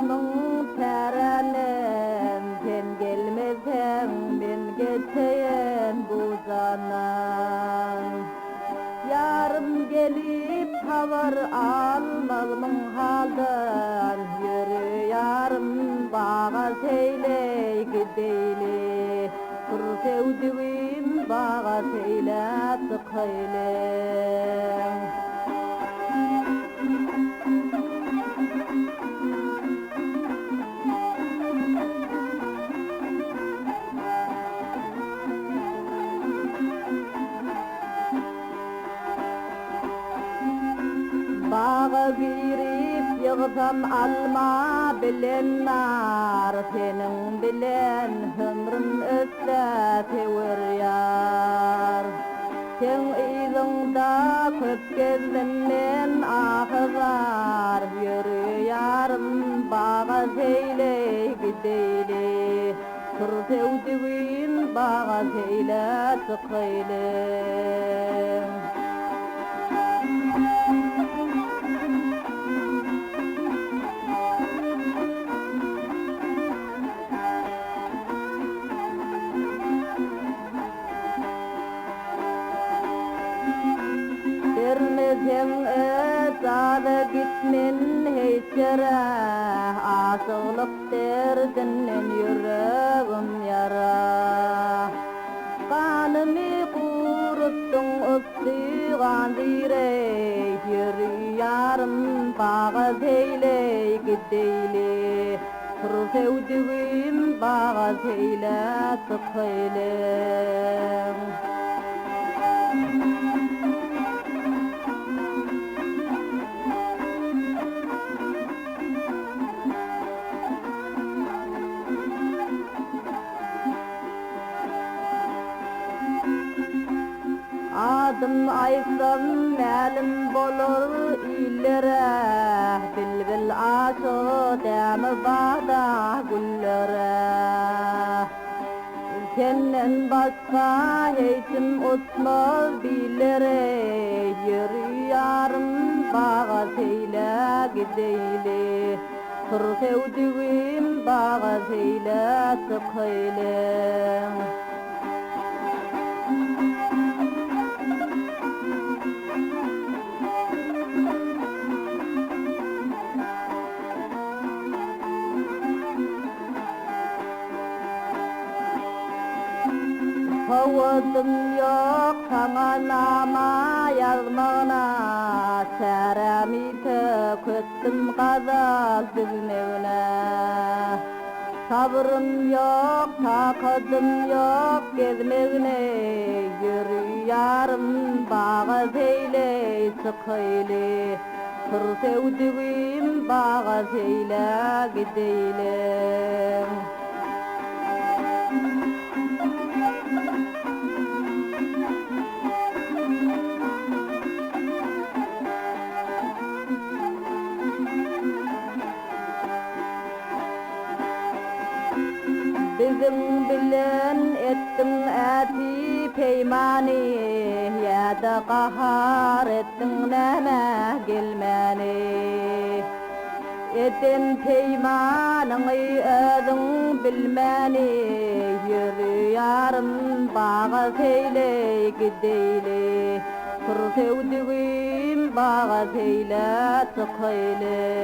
Aşkın terenim sen gelmesen ben geçeyim bu zaman. Yarım gelip havar almalımın haldan, yürü yarım bağa seyle gideyli. Kır sevdiğim bağa seyle tıkaylı. Bağa girip yığsam alma bilen nar, senin bilen ömrüm ötse tever yar. Sen izingda köp gezdim men ahızar, yürü yarım bağa seyle gideyli. Kır sevdiğin bağa seyle tıkaylı. Vermesem ötade gitmen hiç yere, aşıklık derdinden yüreğim yara. Kanımı kuruttun ıstigan direy, yürü yarım bağa seyle gideyli. Kır sevdiğim bağa seyle tıkaylı. Adım aysam məlim bolur illere, bilbil aşığı dämi bağda güllere. Senden başka hiçim utmaz bilere, yürü yarım bağa seyle gideyli. Kır sevdiğim bağa seyle tıkaylı. Havuzum yok sana nama yazmağına, seremi töküttüm gazal düğmevine. Sabrım yok, takadım yok gezmevine, yürü yarım bağa seyle sıkaylı. Kır sevdiğim bağa seyle gideyli. Bizim bilen ettin eti peymani, ya da kahar ettin neme gelmeni. Etin peymanını özün bilmeni, yürü yarım bağa seyle gideyli. Kır sevdiğim bağa seyle tıkaylı.